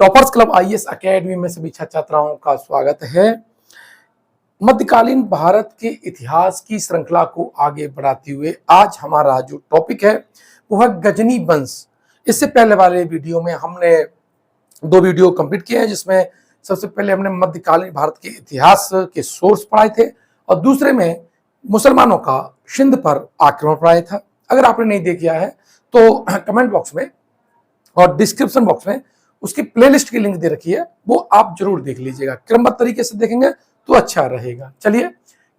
Toppers club IAS academy में सभी छात्र छात्राओं का स्वागत है। मध्यकालीन भारत के इतिहास की श्रृंखला को आगे बढ़ाते हुए आज हमारा जो टॉपिक है वो है गजनी वंश। इससे पहले वाले वीडियो में हमने 2 वीडियो कंप्लीट किए हैं, जिसमें सबसे पहले हमने मध्यकालीन भारत के इतिहास के सोर्स पढ़ाए थे और दूसरे में मुसलमानों का सिंध पर आक्रमण पढ़ाया था। अगर आपने नहीं देखा है तो कमेंट बॉक्स में और डिस्क्रिप्शन बॉक्स में उसकी प्लेलिस्ट की लिंक दे रखी है, वो आप जरूर देख लीजिएगा। क्रमबद्ध तरीके से देखेंगे तो अच्छा रहेगा। चलिए,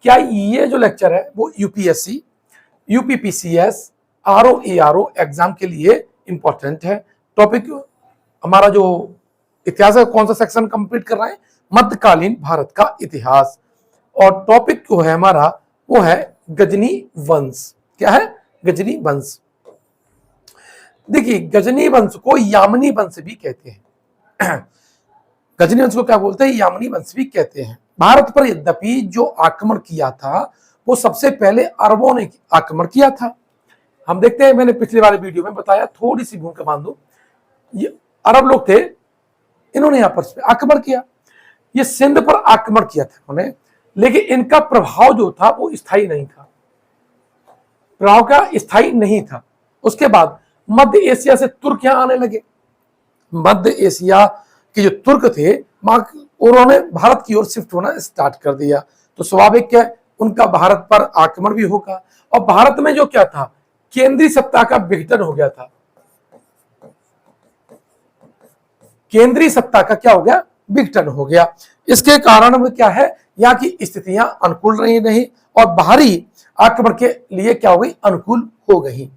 क्या ये जो लेक्चर है वो यूपीएससी, यूपीपीसीएस, आरओ एग्जाम के लिए इंपॉर्टेंट है। टॉपिक हमारा जो इतिहास है, कौन सा सेक्शन कंप्लीट कर रहा है? मध्यकालीन भारत का इतिहास। और टॉपिक जो है हमारा वो है गजनी वंश। क्या है? गजनी वंश। देखिए, गजनी वंश को यामनी वंश भी कहते हैं। गजनी वंश को क्या बोलते हैं? यामनी वंश भी कहते हैं। भारत पर यद्यपि जो आक्रमण किया था वो सबसे पहले अरबों ने आक्रमण किया था। हम देखते हैं, मैंने पिछले वाले वीडियो में बताया, थोड़ी सी भूमिका बांध दो। ये अरब लोग थे, इन्होंने यहां पर आक्रमण किया। ये सिंध पर आक्रमण किया था उन्होंने, लेकिन इनका प्रभाव जो था वो स्थायी नहीं था। प्रभाव का स्थायी नहीं था। उसके बाद मध्य एशिया से तुर्क यहां आने लगे। मध्य एशिया के जो तुर्क थे उन्होंने भारत की ओर शिफ्ट होना स्टार्ट कर दिया, तो स्वाभाविक है उनका भारत पर आक्रमण भी होगा। और भारत में जो क्या था, केंद्रीय सत्ता का विघटन हो गया था। केंद्रीय सत्ता का क्या हो गया? विघटन हो गया। इसके कारण में क्या है, यहाँ की स्थितियां अनुकूल रही नहीं और बाहरी आक्रमण के लिए क्या हो गई? अनुकूल हो गई।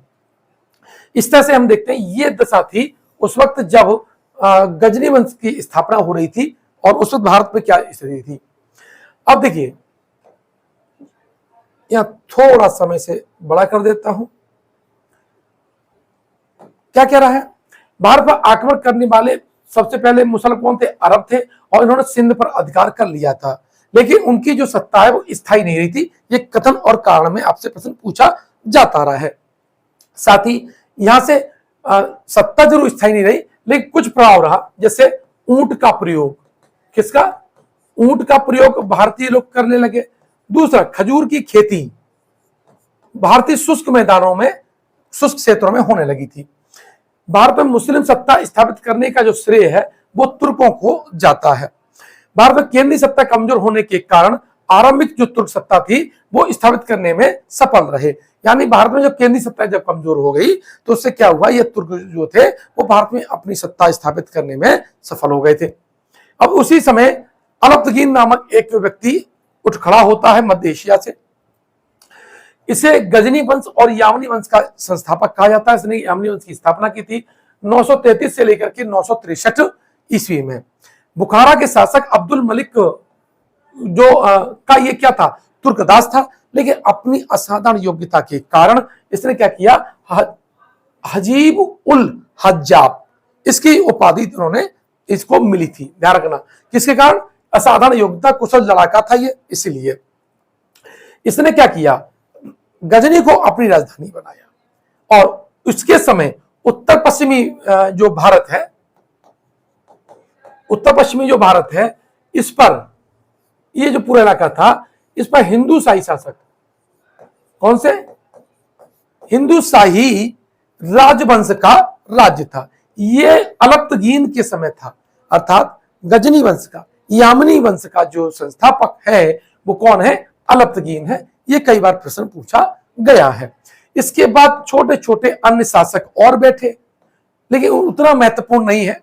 इस तरह से हम देखते हैं ये दशा थी उस वक्त जब गजनी वंश की स्थापना हो रही थी, और उस वक्त भारत में क्या स्थिति थी। अब देखिए, यहां थोड़ा समय से बड़ा कर देता हूं। क्या कह रहा है? भारत पर आक्रमण करने वाले सबसे पहले मुसलमान कौन थे? अरब थे, और इन्होंने सिंध पर अधिकार कर लिया था, लेकिन उनकी जो सत्ता है वो स्थायी नहीं रही थी। ये कथन और कारण में आपसे प्रश्न पूछा जाता रहा है। साथ ही यहां से सत्ता जरूर स्थायी नहीं रही, लेकिन कुछ प्रभाव रहा, जैसे ऊंट का प्रयोग। किसका? ऊंट का प्रयोग भारतीय लोग करने लगे। दूसरा, खजूर की खेती भारतीय शुष्क मैदानों में, शुष्क क्षेत्रों में होने लगी थी। भारत में मुस्लिम सत्ता स्थापित करने का जो श्रेय है वो तुर्कों को जाता है। भारत में केंद्रीय सत्ता कमजोर होने के कारण आरंभिक जो तुर्क सत्ता थी वो स्थापित करने में सफल रहे। यानी भारत में जब केंद्रीय सत्ता जब कमजोर हो गई तो उससे क्या हुआ, ये तुर्क जो थे वो भारत में अपनी सत्ता स्थापित करने में सफल हो गए थे। अब उसी समय अलप्तगीन नामक एक व्यक्ति उठ खड़ा होता है मध्य एशिया से। इसे गजनी वंश और यामनी वंश का संस्थापक कहा जाता है। इसने यामनी वंश की स्थापना की थी 933 से लेकर के 963 ईस्वी में। बुखारा के शासक अब्दुल मलिक जो का ये क्या था? तुर्कदास था, लेकिन अपनी असाधारण योग्यता के कारण इसने क्या किया? हजीब उल हज्जाब, इसकी उपाधि उन्होंने इसको मिली थी। ध्यान रखना, किसके कारण? असाधारण योग्यता, कुशल लड़ाका था ये, इसीलिए इसने क्या किया? गजनी को अपनी राजधानी बनाया। और उसके समय उत्तर पश्चिमी जो भारत है, उत्तर पश्चिमी जो भारत है, इस पर ये जो पूरा इलाका था, इस पर हिंदू शाही शासक, कौन से? हिंदू शाही राजवंश का राज्य था। ये अलप्तगीन के समय था, अर्थात गजनी वंश का, यामनी वंश का जो संस्थापक है वो कौन है? अलप्तगीन है। ये कई बार प्रश्न पूछा गया है। इसके बाद छोटे छोटे अन्य शासक और बैठे, लेकिन उतना महत्वपूर्ण नहीं है,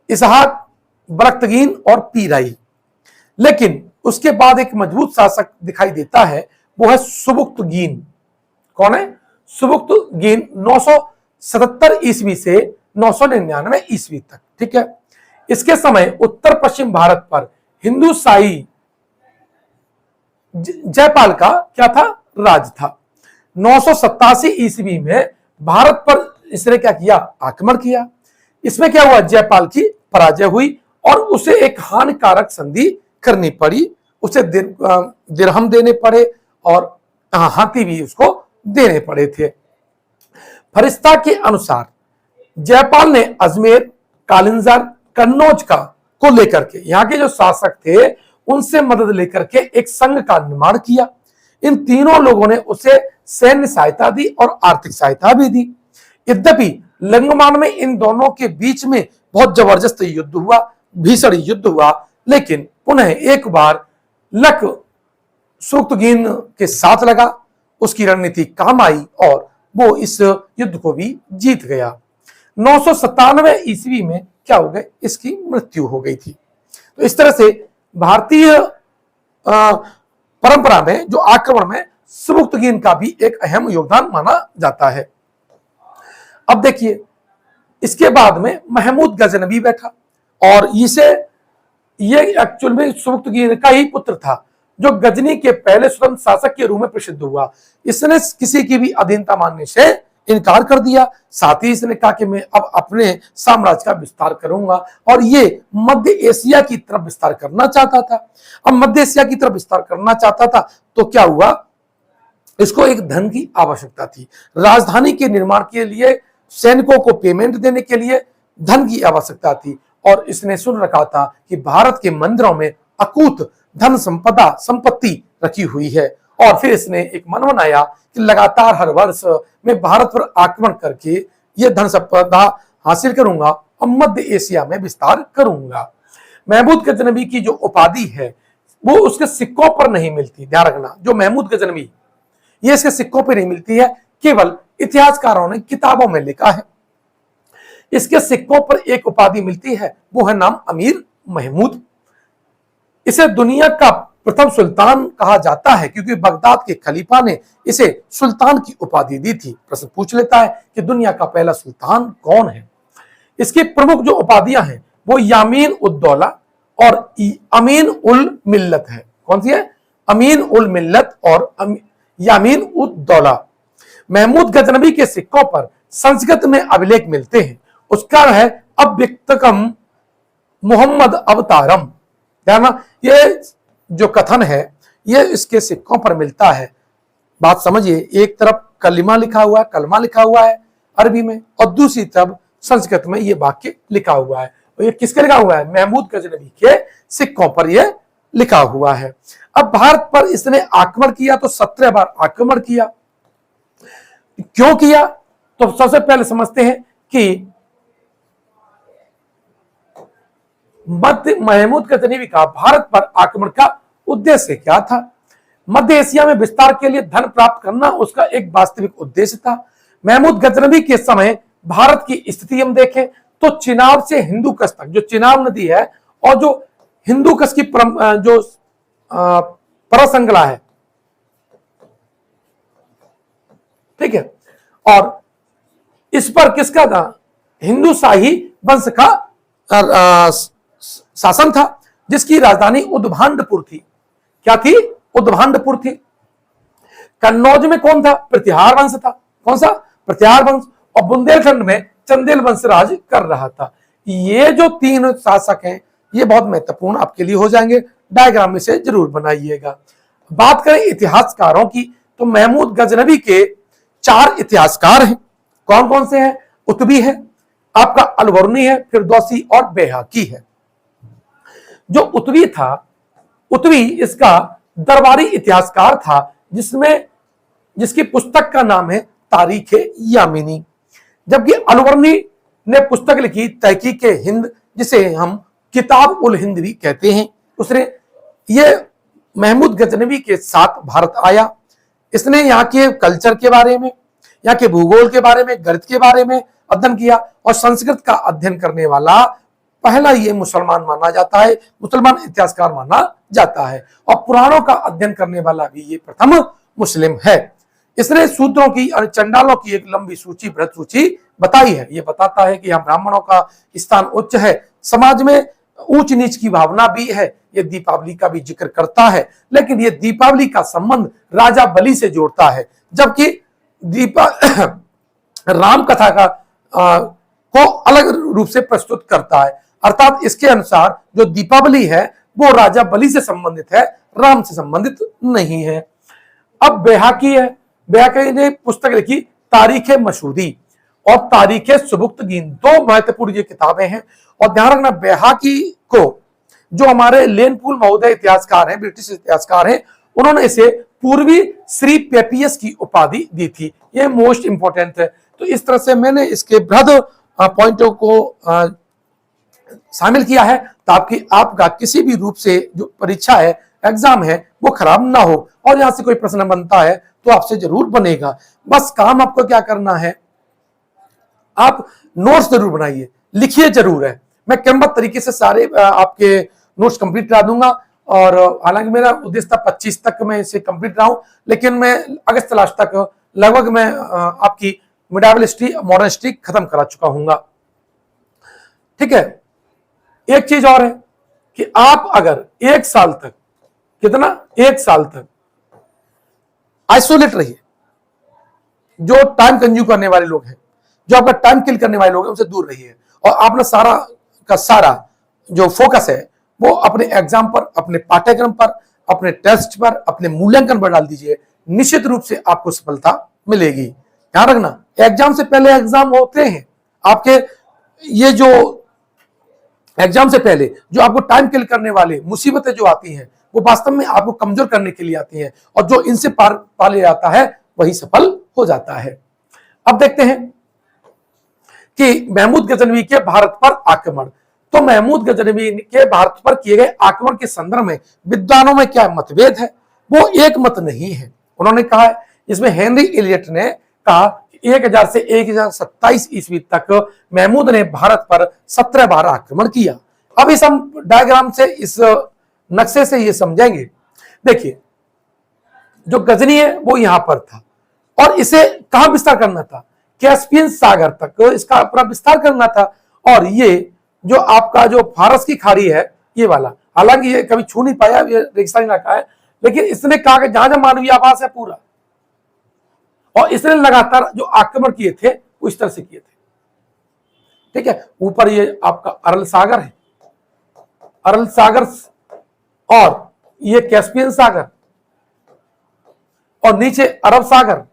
इसहाक, बख्तगीन और पीराई। लेकिन उसके बाद एक मजबूत शासक दिखाई देता है, वो है सुबुक्तगीन। कौन है? सुबुक्तगीन 977 ईस्वी से 999 ईस्वी तक। ठीक है। इसके समय उत्तर पश्चिम भारत पर हिंदू शाही जयपाल का क्या था? राज था। 987 ईस्वी में भारत पर इसने क्या किया? आक्रमण किया। इसमें क्या हुआ? जयपाल की पराजय हुई और उसे एक हानिकारक संधि करनी पड़ी। उसे दिरहम देने पड़े और हाथी भी उसको देने पड़े थे। फरिश्ता के अनुसार जयपाल ने अजमेर, कालिंजर, कन्नौज का को लेकर के यहाँ के जो शासक थे उनसे मदद लेकर के एक संघ का निर्माण किया। इन तीनों लोगों ने उसे सैन्य सहायता दी और आर्थिक सहायता भी दी। यद्यपि लंगमान में इन दोनों के बीच में बहुत जबरदस्त युद्ध हुआ, भीषण युद्ध हुआ, लेकिन पुनः एक बार लक सुक्तगीन के साथ लगा, उसकी रणनीति काम आई और वो इस युद्ध को भी जीत गया। 997 ईस्वी में क्या हो गए, इसकी मृत्यु हो गई थी। तो इस तरह से भारतीय परंपरा में जो आक्रमण में सुबुक्तगीन का भी एक अहम योगदान माना जाता है। अब देखिए, इसके बाद में महमूद गजनवी बैठा और ये एक्चुअल में सुबुक्तगीन का ही पुत्र था, जो गजनी के पहले स्वतंत्र शासक के रूप में प्रसिद्ध हुआ। इसने किसी की भी अधीनता मानने से इनकार कर दिया। साथ ही इसने कहा कि मैं अब अपने साम्राज्य का विस्तार करूंगा, और ये मध्य एशिया की तरफ विस्तार करना चाहता था। अब मध्य एशिया की तरफ विस्तार करना चाहता था तो क्या हुआ, इसको एक धन की आवश्यकता थी। राजधानी के निर्माण के लिए सैनिकों को पेमेंट देने के लिए धन की आवश्यकता थी, और इसने सुन रखा था कि भारत के मंदिरों में अकूत धन संपत्ति रखी हुई है। और फिर इसने एक मन बनाया कि लगातार हर वर्ष मैं भारत पर आक्रमण करके यह धन संपदा हासिल करूंगा और मध्य एशिया में विस्तार करूंगा। महमूद गजनवी की जो उपाधि है वो उसके सिक्कों पर नहीं मिलती, ध्यान रखना। जो महमूद गजनवी ये इसके सिक्कों पर नहीं मिलती है, केवल इतिहासकारों ने किताबों में लिखा है। इसके सिक्कों पर एक उपाधि मिलती है, वो है नाम अमीर महमूद। इसे दुनिया का प्रथम सुल्तान कहा जाता है, क्योंकि बगदाद के खलीफा ने इसे सुल्तान की उपाधि दी थी। प्रश्न पूछ लेता है कि दुनिया का पहला सुल्तान कौन है। इसकी प्रमुख जो उपाधियां हैं वो यामीन उद दौला और अमीन उल मिल्लत है। कौन सी है? अमीन उल मिल्लत और यामीन उद दौला। महमूद गजनवी के सिक्कों पर संस्कृत में अभिलेख मिलते हैं। उसका है अव्यक्तकम मोहम्मद अवतारम। ये जो कथन है ये इसके सिक्कों पर मिलता है। बात समझिए, एक तरफ कलमा लिखा हुआ है अरबी में, और दूसरी तरफ संस्कृत में ये वाक्य लिखा हुआ है। और ये किसके लिखा हुआ है? महमूद गजनवी के सिक्कों पर ये लिखा हुआ है। अब भारत पर इसने आक्रमण किया तो 17 बार आक्रमण किया। क्यों किया? तो सबसे पहले समझते हैं कि महमूद गजनवी का भारत पर आक्रमण का उद्देश्य क्या था। मध्य एशिया में विस्तार के लिए धन प्राप्त करना उसका एक वास्तविक उद्देश्य था। महमूद गजनवी के समय भारत की स्थिति हम देखें तो चिनाब से हिंदूकुश तक, जो चिनाब नदी है और जो हिंदूकुश की जो परसंगला है, ठीक है, और इस पर किसका था? हिंदू शाही वंश का शासन था, जिसकी राजधानी उद्भांडपुर थी। क्या थी? उद्भांडपुर थी। कन्नौज में कौन था? प्रतिहार वंश था। कौन सा? प्रतिहार वंश। और बुंदेलखंड में चंदेल वंश राज कर रहा था। ये जो तीन शासक हैं ये बहुत महत्वपूर्ण आपके लिए हो जाएंगे, डायग्राम में से जरूर बनाइएगा। बात करें इतिहासकारों की तो महमूद गजनवी के 4 इतिहासकार हैं। कौन कौन से हैं? उतबी है, आपका अलबरूनी है, फिरदौसी और बैहाकी है। जो उतबी था, उतबी इसका दरबारी इतिहासकार था, जिसकी पुस्तक का नाम है तारीख यामिनी। जबकि अलबरूनी ने पुस्तक लिखी तहकीक हिंद, जिसे हम किताब उल हिंद भी कहते हैं। उसने ये महमूद गजनवी के साथ भारत आया। इसने यहाँ के कल्चर के बारे में, यहाँ के भूगोल के बारे में, गणित के बारे में अध्ययन किया, और संस्कृत का अध्ययन करने वाला पहला ये मुसलमान माना जाता है, मुसलमान इतिहासकार माना जाता है। और पुराणों का अध्ययन करने वाला भी ये प्रथम मुस्लिम है। इसने शूद्रों की और चंडालों की एक लंबी सूची, बृहद सूची बताई है। ये बताता है कि यहाँ ब्राह्मणों का स्थान उच्च है, समाज में ऊंच नीच की भावना भी है। ये दीपावली का भी जिक्र करता है, लेकिन ये दीपावली का संबंध राजा बलि से जोड़ता है, जबकि राम कथा का को अलग रूप से प्रस्तुत करता है। अर्थात इसके अनुसार जो दीपावली है वो राजा बलि से संबंधित है, राम से संबंधित नहीं है। अब बैहाकी है। बैहाकी ने पुस्तक लिखी तारीख मसूदी। और तारीख सुबुक्तगीन, दो महत्वपूर्ण ये किताबें हैं। और ध्यान रखना, बैहाकी को जो हमारे लेनपूल महोदय इतिहासकार हैं, ब्रिटिश इतिहासकार हैं, उन्होंने इसे पूर्वी श्री पेपियस की उपाधि दी थी। ये मोस्ट इंपोर्टेंट है। तो इस तरह से मैंने इसके बृहद पॉइंटों को शामिल किया है ताकि आपका किसी भी रूप से जो परीक्षा है, एग्जाम है, वो खराब ना हो। और यहां से कोई प्रश्न बनता है तो आपसे जरूर बनेगा। बस काम आपको क्या करना है, आप नोट्स जरूर बनाइए, लिखिए जरूर है। मैं क्रमबद्ध तरीके से सारे आपके नोट्स कंप्लीट करा दूंगा। और हालांकि मेरा उद्देश्य था 25 तक मैं इसे कंप्लीट कराऊं, लेकिन मैं अगस्त लास्ट तक लगभग मैं आपकी मिडावल हिस्ट्री, मॉडर्न हिस्ट्री खत्म करा चुका हूंगा। ठीक है। एक चीज और है कि आप अगर एक साल तक, कितना, एक साल तक आइसोलेट रहिए। जो टाइम कंज्यूम करने वाले लोग हैं, जो आपका टाइम किल करने वाले लोग हैं, उनसे दूर रहिए। और आपने सारा का सारा जो फोकस है वो अपने एग्जाम पर, अपने पाठ्यक्रम पर, अपने टेस्ट पर, अपने मूल्यांकन पर डाल दीजिए। निश्चित रूप से आपको सफलता मिलेगी। ध्यान रखना, एग्जाम से पहले एग्जाम होते हैं आपके, ये जो एग्जाम से पहले जो आपको टाइम किल करने वाले मुसीबतें जो आती हैं, वो वास्तव में आपको कमजोर करने के लिए आती हैं। और जो इनसे पार ले जाता है वही सफल हो जाता है। अब देखते हैं कि महमूद गजनवी के भारत पर आक्रमण। तो महमूद गजनवी के भारत पर किए गए आक्रमण के संदर्भ में विद्वानों में क्या मतभेद है, वो एक मत नहीं है। उन्होंने कहा है, इसमें हेनरी एलियट ने कहा 1000 से 1027 ईस्वी तक महमूद ने भारत पर 17 बार आक्रमण किया। अब इस हम डायग्राम से, इस नक्शे से ये समझेंगे। देखिए, जो गजनी है वो यहां पर था और इसे कहां विस्तार करना था, कैस्पियन सागर तक इसका अपना विस्तार करना था। और ये जो आपका जो फारस की खाड़ी है, ये वाला, हालांकि ये कभी छू नहीं पाया, ये रेगिस्तानी इलाका है, लेकिन इसने कहा कि जहां जहां मानवीय आवास है पूरा, और इसने लगातार जो आक्रमण किए थे वो इस तरह से किए थे। ठीक है। ऊपर ये आपका अरल सागर है, अरल सागर, और ये कैस्पियन सागर, और नीचे अरब सागर।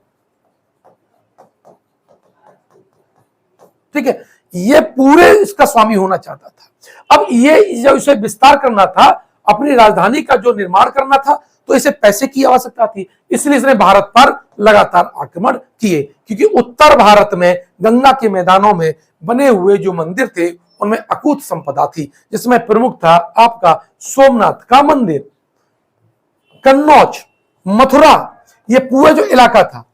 ठीक है। ये पूरे इसका स्वामी होना चाहता था। अब ये जब इसे विस्तार करना था, अपनी राजधानी का जो निर्माण करना था, तो इसे पैसे की आवश्यकता थी। इसलिए इसने भारत पर लगातार आक्रमण किए, क्योंकि उत्तर भारत में गंगा के मैदानों में बने हुए जो मंदिर थे उनमें अकूत संपदा थी, जिसमें प्रमुख था आपका सोमनाथ का मंदिर, कन्नौज, मथुरा। ये पूरा जो इलाका था,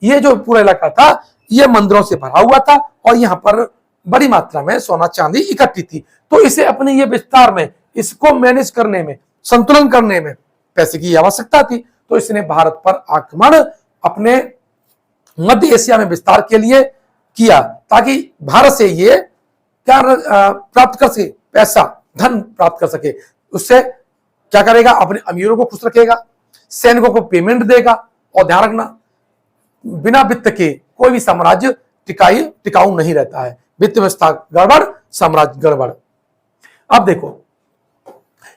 ये जो पूरा इलाका था, ये मंदिरों से भरा हुआ था और यहां पर बड़ी मात्रा में सोना चांदी इकट्ठी थी। तो इसे अपने ये विस्तार में, इसको मैनेज करने में, संतुलन करने में पैसे की आवश्यकता थी। तो इसने भारत पर आक्रमण अपने मध्य एशिया में विस्तार के लिए किया, ताकि भारत से ये क्या प्राप्त कर सके, पैसा, धन प्राप्त कर सके। उससे क्या करेगा, अपने अमीरों को खुश रखेगा, सैनिकों को पेमेंट देगा। और ध्यान रखना, बिना वित्त के कोई भी साम्राज्य टिकाऊ नहीं रहता है। वित्त व्यवस्था गड़बड़, साम्राज्य गड़बड़। अब देखो,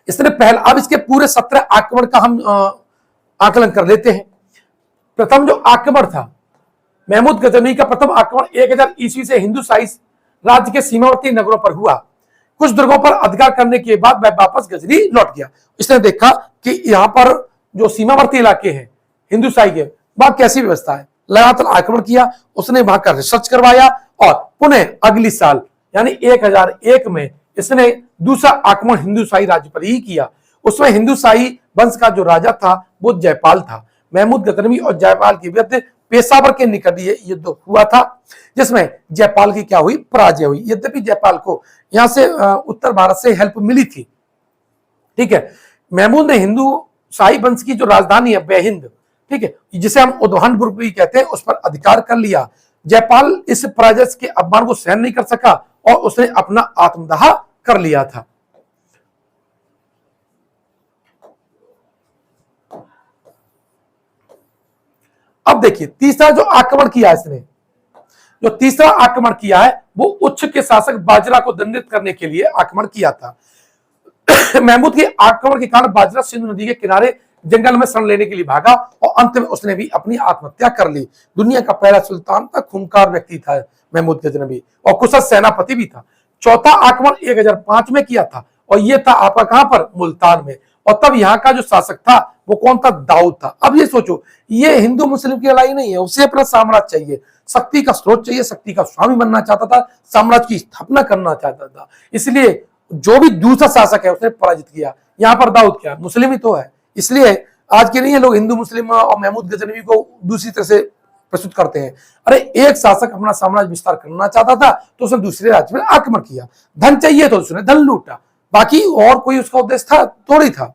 इसने पहले, अब इसके पूरे 17 आक्रमण का हम आकलन कर लेते हैं। प्रथम जो आक्रमण था, महमूद गजनवी का प्रथम आक्रमण 1000 ईस्वी से हिंदुशाही राज्य के सीमावर्ती नगरों पर हुआ। कुछ दुर्गों पर अधिकार करने के बाद वह वापस गजनी लौट गया। इसने देखा कि यहाँ पर जो सीमावर्ती इलाके हैं हिंदुशाही के, वहां कैसी व्यवस्था है, लगातार आक्रमण किया। उसने वहां का रिसर्च करवाया और पुनः अगली साल यानी 1001 में इसने दूसरा आक्रमण हिंदुशाही राज्य पर ही किया। उसमें हिंदुशाही वंश का जो राजा था वो जयपाल था। महमूद गजनवी और जयपाल के बीच पेशावर के निकट ये युद्ध हुआ था, जिसमें जयपाल की क्या हुई, पराजय हुई। यद्यपि जयपाल को यहां से उत्तर भारत से हेल्प मिली थी। ठीक है। महमूद ने हिंदुशाही वंश की जो राजधानी है बेहिंद, ठीक है, जिसे हम उद्वानपुर भी कहते हैं, उस पर अधिकार कर लिया। जयपाल इस पराजय के अपमान को सहन नहीं कर सका और उसने अपना आत्मदाह कर लिया था। अब देखिए, तीसरा जो आक्रमण किया इसने, जो तीसरा आक्रमण किया है वो उच्च के शासक बाजरा को दंडित करने के लिए आक्रमण किया था। महमूद के आक्रमण के कारण बाजरा सिंधु नदी के किनारे जंगल में शरण लेने के लिए भागा और अंत में उसने भी अपनी आत्महत्या कर ली। दुनिया का पहला सुल्तान था, खूंखार व्यक्ति था महमूद गजनवी और कुशल सेनापति भी था। चौथा आक्रमण 1005 में किया था और यह था आपका कहां पर, मुल्तान में। और तब यहाँ का जो शासक था वो कौन था, दाऊद था। अब ये सोचो, ये हिंदू मुस्लिम की लड़ाई नहीं है, उसे अपना साम्राज्य चाहिए, शक्ति का स्रोत चाहिए, शक्ति का स्वामी बनना चाहता था, साम्राज्य की स्थापना करना चाहता था। इसलिए जो भी दूसरा शासक है उसने पराजित किया। यहाँ पर दाऊद क्या, मुस्लिम ही तो है। इसलिए आज के नहीं है लोग हिंदू मुस्लिम और महमूद गजनवी को दूसरी तरह से प्रस्तुत करते हैं। अरे एक शासक अपना साम्राज्य विस्तार करना चाहता था तो उसने दूसरे राज्य में आक्रमण किया, धन चाहिए तो उसने धन लूटा, बाकी और कोई उसका उद्देश्य था थोड़ी था।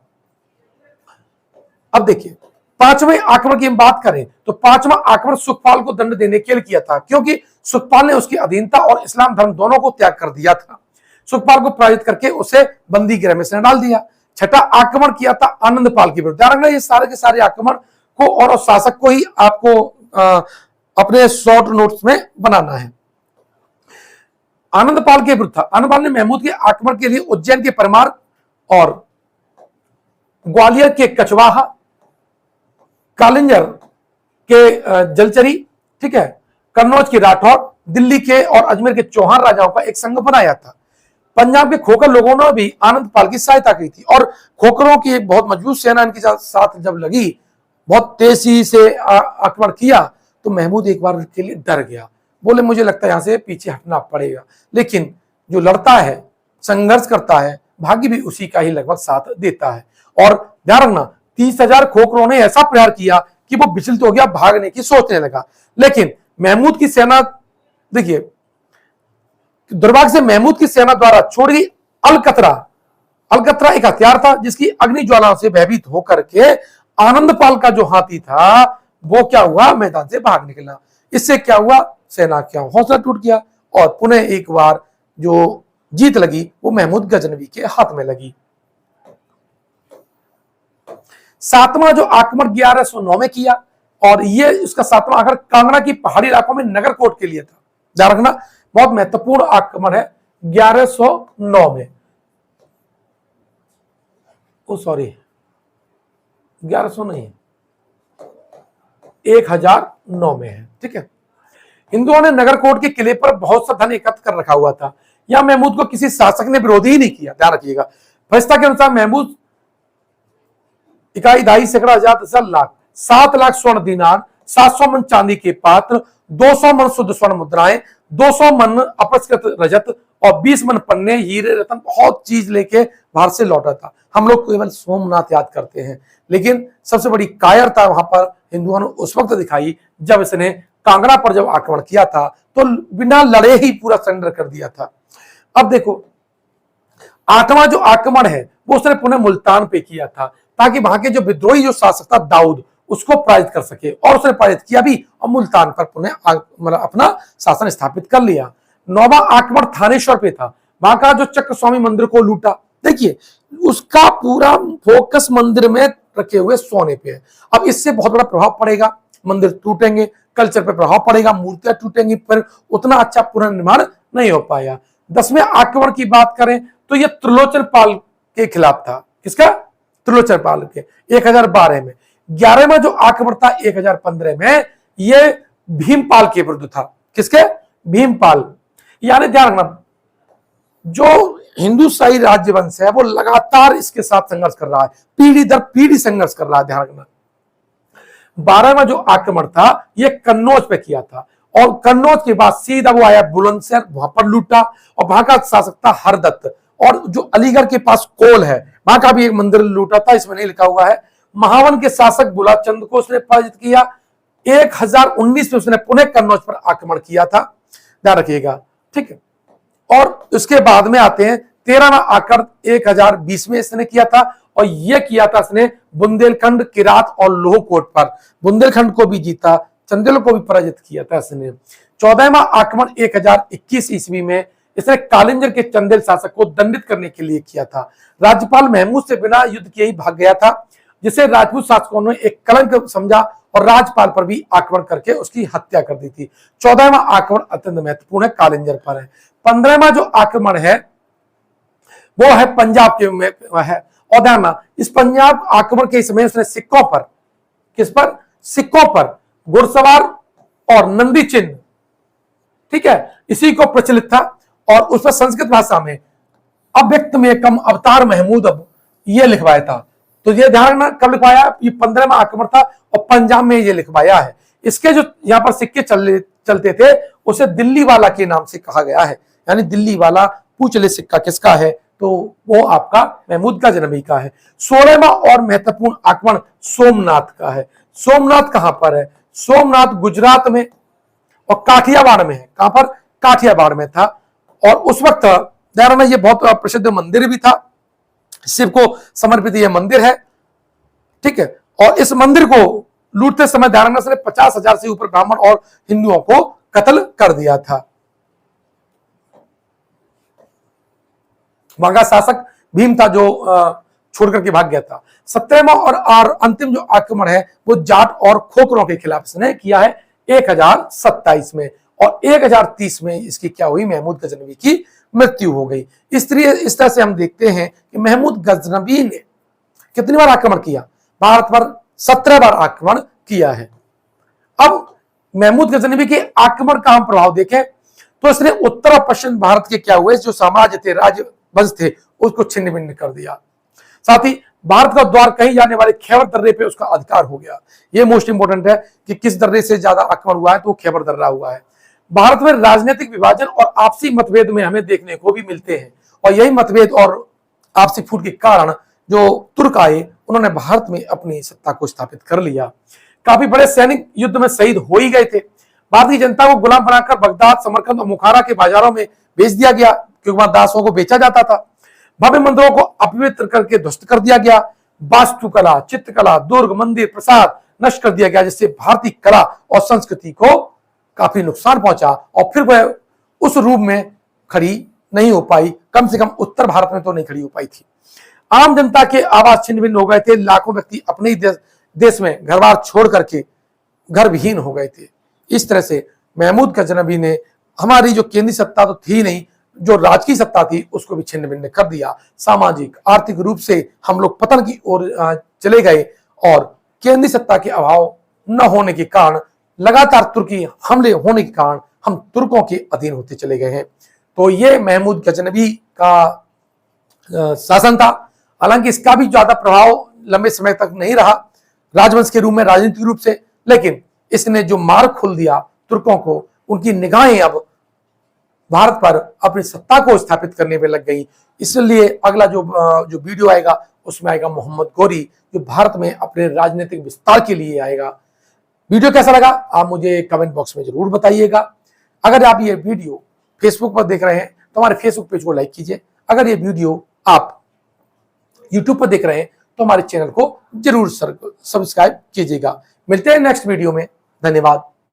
अब देखिए पांचवें आक्रमण की हम बात करें तो पांचवा आक्रमण सुखपाल को दंड देने के लिए किया था, क्योंकि सुखपाल ने उसकी अधीनता और इस्लाम धर्म दोनों को त्याग कर दिया था। सुखपाल को पराजित करके उसे बंदी गृह में से डाल दिया। छठा आक्रमण किया था आनंदपाल के विरुद्ध। ध्यान रखना ये सारे के सारे आक्रमण को और शासक को ही आपको अपने शॉर्ट नोट्स में बनाना है। आनंदपाल के विरुद्ध था। आनंदपाल ने महमूद के आक्रमण के लिए उज्जैन के परमार और ग्वालियर के कचवाहा, कालिंजर के जलचरी, ठीक है, कन्नौज के राठौर, दिल्ली के और अजमेर के चौहान राजाओं का एक संघ बनाया था। पंजाब के खोखर लोगों ने भी आनंदपाल की सहायता की थी और खोखरों की एक बहुत मजबूत सेना इनके साथ जब लगी, बहुत तेजी से आक्रमण किया तो महमूद एक बार के लिए डर गया, बोले मुझे लगता है यहां से पीछे हटना पड़ेगा। लेकिन जो लड़ता है, संघर्ष करता है, भाग्य भी उसी का ही लगभग साथ देता है। और ध्यान रखना 30,000 खोखरों ने ऐसा प्रहार किया कि वो विचलित हो गया, भागने की सोचने लगा। लेकिन महमूद की सेना, देखिए दुर्भाग्य से महमूद की सेना द्वारा छोड़ गई अलकतरा। अलकतरा एक हथियार था जिसकी अग्नि ज्वालाओं से भयभीत होकर के आनंदपाल का जो हाथी था वो क्या हुआ, मैदान से भाग निकला। इससे क्या हुआ, सेना क्या हौसला टूट गया और पुनः एक बार जो जीत लगी वो महमूद गजनवी के हाथ में लगी। सातवां जो आक्रमण 1109 में किया और ये उसका सातवां आक्रमण कांगड़ा की पहाड़ी इलाकों में नगरकोट के लिए था। ध्यान रखना बहुत महत्वपूर्ण आक्रमण है 1109 में। ओ सॉरी 1100 नहीं है, 1009 में है, ठीक है। हिंदुओं ने नगरकोट के किले पर बहुत सा धन एकत्र कर रखा हुआ था। यहां महमूद को किसी शासक ने विरोध ही नहीं किया। ध्यान रखिएगा फरिश्ता के अनुसार महमूद इकाई 2.5 सैकड़ा 10 लाख 7 लाख स्वर्ण दीनार, 700 मन चांदी के पात्र, 200 मन शुद्ध स्वर्ण मुद्राएं, 200 मन अपस्कृत रजत और 20 मन पन्ने, हीरे, रत्न, बहुत चीज लेके बाहर से लौटा था। हम लोग केवल सोमनाथ याद करते हैं, लेकिन सबसे बड़ी कायरता वहां पर हिंदुओं ने उस वक्त दिखाई जब इसने कांगड़ा पर जब आक्रमण किया था तो बिना लड़े ही पूरा सरेंडर कर दिया था। अब देखो आठवां जो आक्रमण है वो उसने पुनः मुल्तान पे किया था ताकि वहां के जो विद्रोही जो शासक था दाऊद उसको पराजित कर सके, और उसने पराजित किया भी और मुल्तान पर पुनः मतलब अपना शासन स्थापित कर लिया। नौवां आक्रमण थानेश्वर पे था। वहां का जो चक्र स्वामी मंदिर को लूटा, देखिए उसका पूरा फोकस मंदिर में रखे हुए सोने पे है। अब इससे बहुत बड़ा प्रभाव पड़ेगा, मंदिर टूटेंगे, कल्चर पे प्रभाव पड़ेगा, मूर्तियां टूटेंगी, पर उतना अच्छा पुनर्निर्माण नहीं हो पाया। 10वें आक्रमण की बात करें तो यह त्रिलोचन पाल के खिलाफ था। किसका? त्रिलोचन पाल के 1012 में। 11वां जो आक्रमण था 1015 में, यह भीमपाल के विरुद्ध था। किसके? भीमपाल। यानी ध्यान रखना जो हिंदू शाही राज्यवंश है वो लगातार इसके साथ संघर्ष कर रहा है, पीढ़ी दर पीढ़ी संघर्ष कर रहा है। ध्यान रखना 12वां जो आक्रमण था यह कन्नौज पे किया था और कन्नौज के बाद सीधा वो आया बुलंदशहर, वहां पर लूटा और वहां का शासक था हरदत्त। और जो अलीगढ़ के पास कोल है वहां का भी एक मंदिर लूटा था, इसमें नहीं लिखा हुआ है। महावन के शासक बुलाचंद को उसने पराजित किया। 1019 में उसने पुनः कन्नौज पर आक्रमण किया था, ध्यान रखिएगा, ठीक है। और उसके बाद में आते हैं 13वां आक्रमण 1020 में इसने किया था और यह किया था इसने बुंदेलखंड, किरात और लोहकोट पर। बुंदेलखंड को भी जीता, चंदेल को भी पराजित किया था इसने। 14वां आक्रमण 1021 ईस्वी में इसने कालिंजर के चंदेल शासक को दंडित करने के लिए किया था। राज्यपाल महमूद से बिना युद्ध किए ही भाग गया था, जिसे राजपूत शासकों ने एक कलंक समझा और राज्यपाल पर भी आक्रमण करके उसकी हत्या कर दी थी। 14वां आक्रमण अत्यंत महत्वपूर्ण है, कालिंजर पर है। 15वां जो आक्रमण है वो है पंजाब के में है और ध्यान रखना, इस पंजाब आक्रमण के समय उसने सिक्कों पर, किस पर, सिक्कों पर घुड़सवार और नंदी चिन्ह, ठीक है, इसी को प्रचलित था और उस पर संस्कृत भाषा में अव्यक्त में कम अवतार महमूद अब ये लिखवाया था। तो ये ध्यान रखना, कब लिखवाया, ये 15वां आक्रमण था और पंजाब में ये लिखवाया है। इसके जो यहाँ पर सिक्के चलते थे उसे दिल्ली वाला के नाम से कहा गया है, यानी दिल्ली वाला पूछ ले सिक्का किसका है, तो वो आपका महमूद गजनवी का है। 16वां और महत्वपूर्ण आक्रमण सोमनाथ का है। सोमनाथ कहां पर है, सोमनाथ गुजरात में और काठियावाड़ में है। कहां पर, काठियावाड़ में था। और उस वक्त ध्यान रखना, ये बहुत प्रसिद्ध मंदिर भी था, शिव को समर्पित यह मंदिर है, ठीक है। और इस मंदिर को लूटते समय ध्यान रखना, सिर्फ 50,000 से ऊपर ब्राह्मण और हिंदुओं को कत्ल कर दिया था। वहां का शासक भीम था जो छोड़ करके भाग गया था। 17वां और अंतिम जो आक्रमण है वो जाट और खोखरों के खिलाफ इसने किया है 1027 में, और 1030 में इसकी क्या हुई, महमूद गजनवी की मृत्यु हो गई। इस तरह से हम देखते हैं कि महमूद गजनवी ने कितनी बार आक्रमण किया, भारत पर 17 बार आक्रमण किया है। अब महमूद गजनवी के आक्रमण का हम प्रभाव देखें तो इसने उत्तर और पश्चिम भारत के क्या हुए, जो साम्राज्य थे, राजवंश थे, उसको छिन्न भिन्न कर दिया। साथ ही भारत का द्वार कहीं जाने वाले खैबर दर्रे पे उसका अधिकार हो गया। यह मोस्ट इंपोर्टेंट है कि किस दर्रे से ज्यादा आक्रमण हुआ है, तो खैबर दर्रा हुआ है। भारत में राजनीतिक विभाजन और आपसी मतभेद में हमें देखने को भी मिलते हैं, और यही मतभेद और आपसी फूट के कारण जो तुर्क आए उन्होंने भारत में अपनी सत्ता को स्थापित कर लिया। काफी बड़े सैनिक युद्ध में शहीद हो ही गए थे। भारतीय जनता को गुलाम बनाकर बगदाद, समरकंद और बुखारा के बाजारों में बेच दिया गया, क्योंकि वहां दासों को बेचा जाता था। भव्य मंदिरों को अपवित्र करके ध्वस्त कर दिया गया। वास्तुकला, चित्रकला, दुर्ग, मंदिर, प्रसाद नष्ट कर दिया गया, जिससे भारतीय कला और संस्कृति को काफी नुकसान पहुंचा, और फिर वह उस रूप में खड़ी नहीं हो पाई, कम से कम उत्तर भारत में तो नहीं खड़ी हो पाई थी। आम जनता के आवास छिन्न भिन्न हो गए थे। लाखों व्यक्ति अपने ही देश में घर बार छोड़ करके घर विहीन हो गए थे। इस तरह से महमूद गजनवी ने हमारी जो केंद्रीय सत्ता तो थी नहीं, जो राजकीय सत्ता थी उसको भी छिन्न भिन्न कर दिया। सामाजिक आर्थिक रूप से हम लोग पतन की ओर चले गए, और केंद्रीय सत्ता के अभाव न होने के कारण, लगातार तुर्की हमले होने के कारण हम तुर्कों के अधीन होते चले गए हैं। तो ये महमूद गजनवी का शासन था। हालांकि इसका भी ज्यादा प्रभाव लंबे समय तक नहीं रहा राजवंश के रूप में, राजनीतिक रूप से, लेकिन इसने जो मार्ग खोल दिया तुर्कों को, उनकी निगाहें अब भारत पर अपनी सत्ता को स्थापित करने में लग गई। इसलिए अगला जो वीडियो आएगा उसमें आएगा मोहम्मद गौरी, जो भारत में अपने राजनीतिक विस्तार के लिए आएगा। वीडियो कैसा लगा आप मुझे कमेंट बॉक्स में जरूर बताइएगा। अगर आप ये वीडियो फेसबुक पर देख रहे हैं तो हमारे फेसबुक पेज को लाइक कीजिए। अगर ये वीडियो आप यूट्यूब पर देख रहे हैं तो हमारे चैनल को जरूर सब्सक्राइब कीजिएगा। मिलते हैं नेक्स्ट वीडियो में। धन्यवाद।